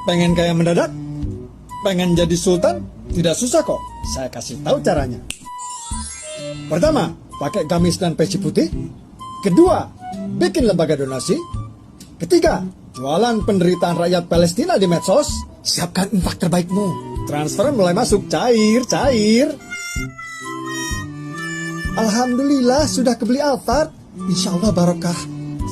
Pengen kaya mendadak? Pengen jadi sultan? Tidak susah kok, saya kasih tahu caranya. Pertama, pakai gamis dan peci putih. Kedua, bikin lembaga donasi. Ketiga, jualan penderitaan rakyat Palestina di medsos. Siapkan infak terbaikmu. Transfer mulai masuk, cair. Alhamdulillah sudah kebeli Alphard. Insya Allah barokah.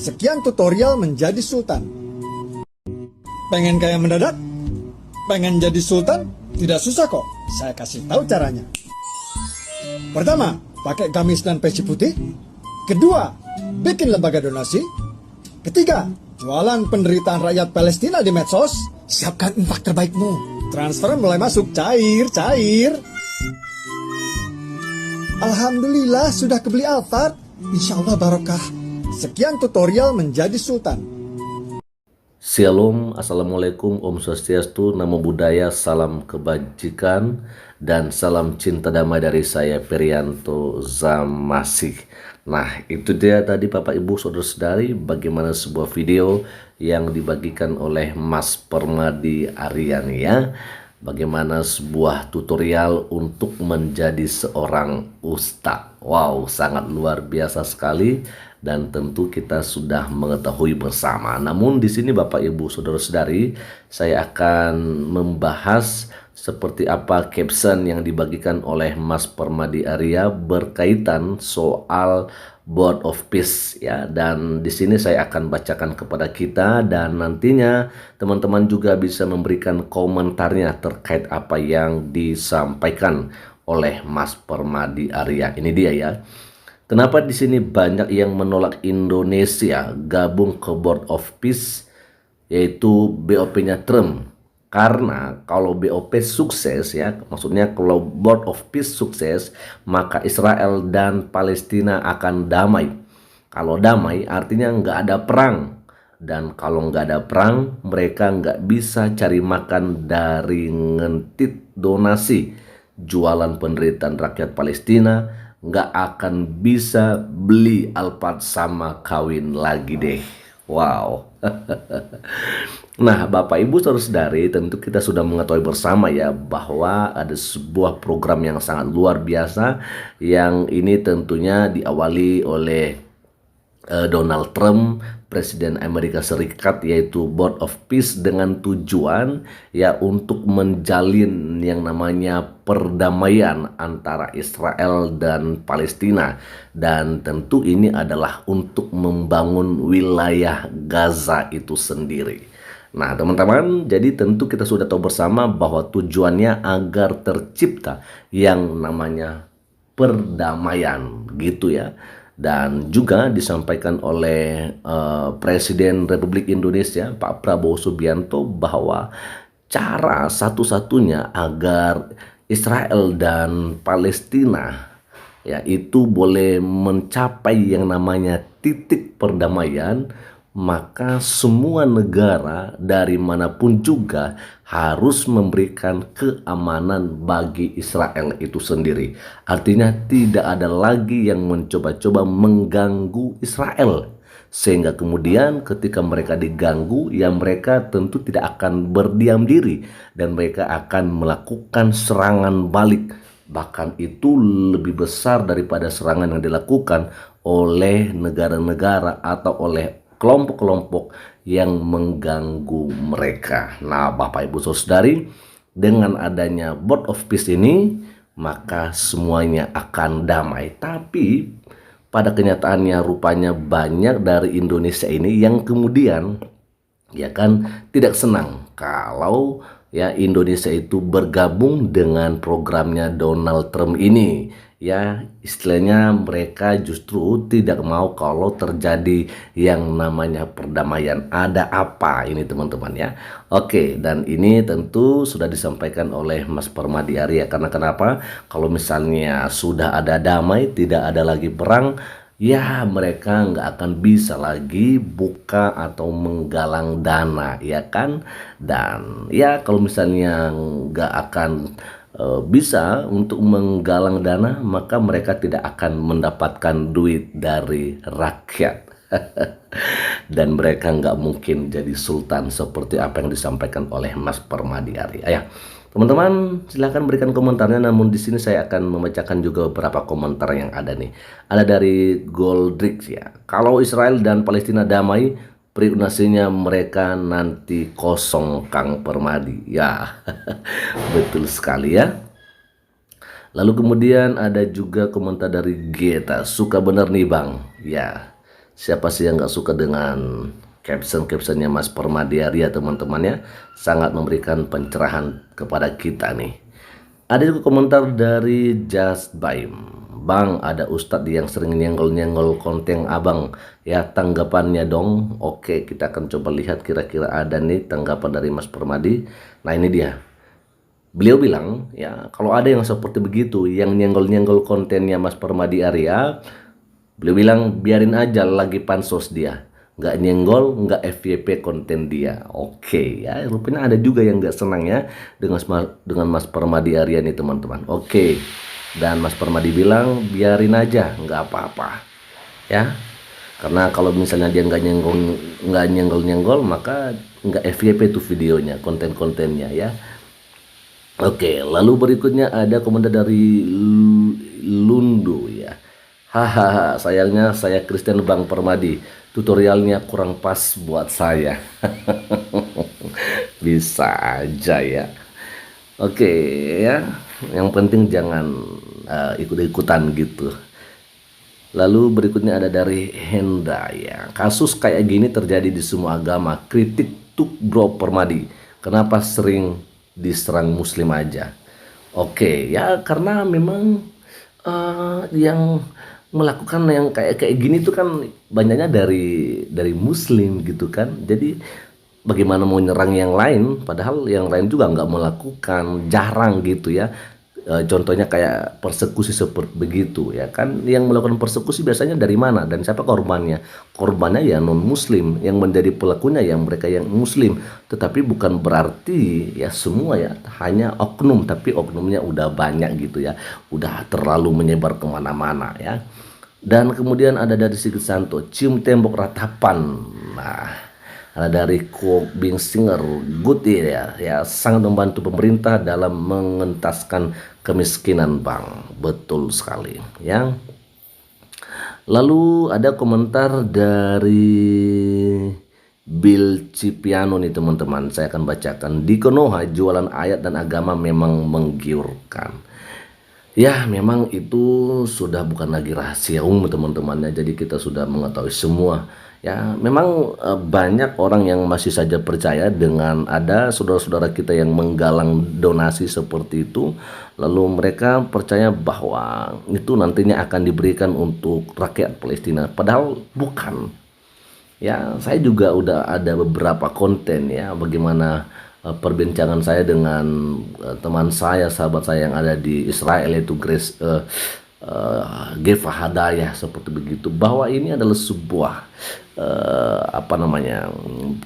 Sekian tutorial menjadi sultan. Pengen kaya mendadak? Pengen jadi sultan? Tidak susah kok, saya kasih tahu caranya. Pertama, pakai gamis dan peci putih. Kedua, bikin lembaga donasi. Ketiga, jualan penderitaan rakyat Palestina di medsos. Siapkan infak terbaikmu. Transfer mulai masuk, cair. Alhamdulillah sudah kebeli Alphard. Insya Allah barokah. Sekian tutorial menjadi sultan. Shalom, Assalamualaikum, Om Swastiastu, Namo Buddhaya, salam kebajikan, dan salam cinta damai dari saya, Perianto Zamasih. Nah, itu dia tadi Bapak Ibu Saudara-saudari, bagaimana sebuah video yang dibagikan oleh Mas Permadi Aryan ya. Bagaimana sebuah tutorial untuk menjadi seorang ustadz. Wow, sangat luar biasa sekali dan tentu kita sudah mengetahui bersama. Namun di sini Bapak Ibu Saudara-saudari, saya akan membahas seperti apa caption yang dibagikan oleh Mas Permadi Arya berkaitan soal Board of Peace ya, dan di sini saya akan bacakan kepada kita dan nantinya teman-teman juga bisa memberikan komentarnya terkait apa yang disampaikan oleh Mas Permadi Arya. Ini dia ya. Kenapa di sini banyak yang menolak Indonesia gabung ke Board of Peace, yaitu BOP-nya Trump? Karena kalau BOP sukses ya, maksudnya kalau Board of Peace sukses, maka Israel dan Palestina akan damai. Kalau damai artinya nggak ada perang. Dan kalau nggak ada perang, mereka nggak bisa cari makan dari ngentit donasi. Jualan penderitaan rakyat Palestina, nggak akan bisa beli Alphard sama kawin lagi deh. Wow. Nah, Bapak Ibu Saudara-saudari, tentu kita sudah mengetahui bersama ya bahwa ada sebuah program yang sangat luar biasa yang ini tentunya diawali oleh Donald Trump, Presiden Amerika Serikat, yaitu Board of Peace, dengan tujuan ya untuk menjalin yang namanya perdamaian antara Israel dan Palestina, dan tentu ini adalah untuk membangun wilayah Gaza itu sendiri. Nah teman-teman, jadi tentu kita sudah tahu bersama bahwa tujuannya agar tercipta yang namanya perdamaian gitu ya. Dan juga disampaikan oleh Presiden Republik Indonesia Pak Prabowo Subianto bahwa cara satu-satunya agar Israel dan Palestina ya itu boleh mencapai yang namanya titik perdamaian, maka semua negara dari manapun juga harus memberikan keamanan bagi Israel itu sendiri. Artinya tidak ada lagi yang mencoba-coba mengganggu Israel. Sehingga kemudian ketika mereka diganggu, ya mereka tentu tidak akan berdiam diri dan mereka akan melakukan serangan balik. Bahkan itu lebih besar daripada serangan yang dilakukan oleh negara-negara atau oleh kelompok-kelompok yang mengganggu mereka. Nah, Bapak Ibu Saudari, dengan adanya Board of Peace ini, maka semuanya akan damai. Tapi pada kenyataannya rupanya banyak dari Indonesia ini yang kemudian ya kan tidak senang kalau ya Indonesia itu bergabung dengan programnya Donald Trump ini. Ya istilahnya mereka justru tidak mau kalau terjadi yang namanya perdamaian. Ada apa ini teman-teman ya? Oke, dan ini tentu sudah disampaikan oleh Mas Permadi Arya. Karena kenapa? Kalau misalnya sudah ada damai, tidak ada lagi perang, ya mereka nggak akan bisa lagi buka atau menggalang dana ya kan. Dan ya kalau misalnya nggak akan bisa untuk menggalang dana, maka mereka tidak akan mendapatkan duit dari rakyat. Dan mereka nggak mungkin jadi sultan seperti apa yang disampaikan oleh Mas Permadi Arya. Ya, teman-teman silahkan berikan komentarnya. Namun di sini saya akan membacakan juga beberapa komentar yang ada nih. Ada dari Goldrix ya. Kalau Israel dan Palestina damai, privasinya mereka nanti kosong Kang Permadi. Ya, betul sekali ya. Lalu kemudian ada juga komentar dari Geta, suka bener nih bang. Ya, siapa sih yang nggak suka dengan caption-captionnya Mas Permadi Arya teman-teman ya. Sangat memberikan pencerahan kepada kita nih. Ada juga komentar dari Just Baim. Bang, ada ustadz yang sering nyenggol-nyenggol konten abang. Ya, tanggapannya dong. Oke, kita akan coba lihat kira-kira ada nih tanggapan dari Mas Permadi. Nah, ini dia. Beliau bilang, ya kalau ada yang seperti begitu, yang nyenggol-nyenggol kontennya Mas Permadi Arya, beliau bilang biarin aja lagi pansos dia. Nggak nyenggol, nggak FYP konten dia. Oke, ya rupanya ada juga yang nggak senang ya dengan Mas Permadi Arya nih teman-teman. Oke, dan Mas Permadi bilang biarin aja, nggak apa-apa. Ya, karena kalau misalnya dia nggak nyenggol-nyenggol, maka nggak FYP tuh videonya, konten-kontennya ya. Oke, lalu berikutnya ada komentar dari Lundu ya. Hahaha, sayangnya saya Kristen Bang Permadi. Tutorialnya kurang pas buat saya. Bisa aja ya. Oke ya, yang penting jangan ikut-ikutan gitu. Lalu berikutnya ada dari Henda ya. Kasus kayak gini terjadi di semua agama. Kritik tuh Bro Permadi. Kenapa sering diserang muslim aja? Oke ya, karena memang yang melakukan yang kayak gini tuh kan banyaknya dari muslim gitu kan. Jadi bagaimana mau nyerang yang lain padahal yang lain juga nggak melakukan, jarang gitu ya. Contohnya kayak persekusi seperti begitu ya kan. Yang melakukan persekusi biasanya dari mana dan siapa korbannya? Korbannya ya non muslim, yang menjadi pelakunya yang mereka yang muslim. Tetapi bukan berarti ya semua ya, hanya oknum, tapi oknumnya udah banyak gitu ya, udah terlalu menyebar kemana-mana ya. Dan kemudian ada dari Sigit Santo, cium tembok ratapan. Nah, ada dari Bing Singer, good ya, sangat membantu pemerintah dalam mengentaskan kemiskinan bang. Betul sekali ya. Lalu ada komentar dari Bill Cipiano nih teman-teman, saya akan bacakan. Di Konoha jualan ayat dan agama memang menggiurkan. Ya memang itu sudah bukan lagi rahasia umum teman-temannya, jadi kita sudah mengetahui semua. Ya memang banyak orang yang masih saja percaya dengan ada saudara-saudara kita yang menggalang donasi seperti itu. Lalu mereka percaya bahwa itu nantinya akan diberikan untuk rakyat Palestina. Padahal bukan. Ya saya juga udah ada beberapa konten ya bagaimana perbincangan saya dengan teman saya, sahabat saya yang ada di Israel, yaitu Grace Geva Hadayah seperti begitu, bahwa ini adalah sebuah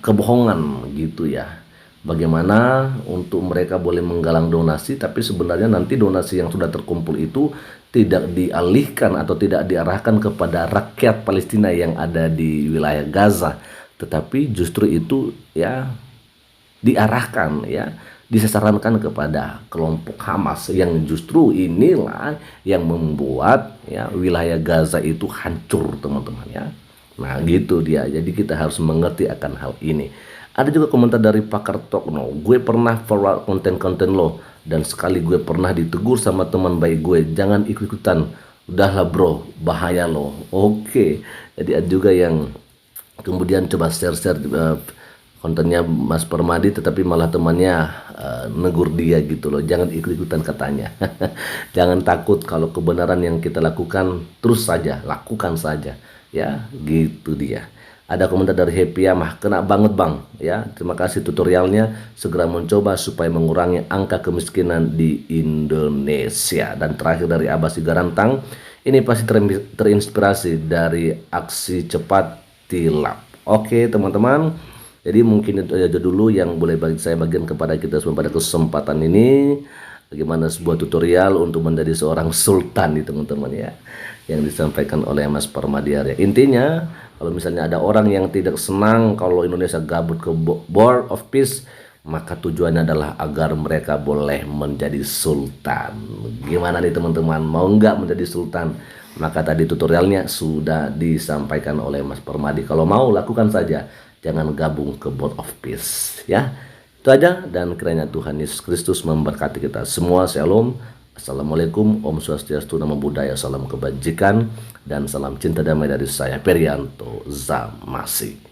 kebohongan gitu ya. Bagaimana untuk mereka boleh menggalang donasi, tapi sebenarnya nanti donasi yang sudah terkumpul itu tidak dialihkan atau tidak diarahkan kepada rakyat Palestina yang ada di wilayah Gaza, tetapi justru itu ya diarahkan ya, disarankan kepada kelompok Hamas yang justru inilah yang membuat ya wilayah Gaza itu hancur teman-teman ya. Nah gitu dia, jadi kita harus mengerti akan hal ini. Ada juga komentar dari Pakar Tokno, gue pernah forward konten-konten lo dan sekali gue pernah ditegur sama teman baik gue, jangan ikut-ikutan, udahlah bro, bahaya lo. Oke, jadi ada juga yang kemudian coba share-share kontennya Mas Permadi, tetapi malah temannya negur dia gitu loh, jangan ikut-ikutan katanya. Jangan takut, kalau kebenaran yang kita lakukan terus saja, lakukan saja ya, gitu dia. Ada komentar dari Happy Yamah, kena banget bang ya, terima kasih tutorialnya, segera mencoba supaya mengurangi angka kemiskinan di Indonesia. Dan terakhir dari Abasi Garantang, ini pasti terinspirasi dari aksi cepat tilap. Oke teman-teman, jadi mungkin itu aja dulu yang boleh saya bagikan kepada kita semua pada kesempatan ini. Bagaimana sebuah tutorial untuk menjadi seorang sultan nih teman-teman ya. yang disampaikan oleh Mas Permadi Arya. Intinya, kalau misalnya ada orang yang tidak senang kalau Indonesia gabut ke Board of Peace, maka tujuannya adalah agar mereka boleh menjadi sultan. Gimana nih teman-teman, mau nggak menjadi sultan? Maka tadi tutorialnya sudah disampaikan oleh Mas Permadi. Kalau mau, lakukan saja, jangan gabung ke Board of Peace ya. Itu aja, dan kiranya Tuhan Yesus Kristus memberkati kita semua. Shalom. Assalamualaikum, Om Swastiastu, Namo Buddhaya, salam kebajikan, dan salam cinta damai dari saya, Perianto Zamasi.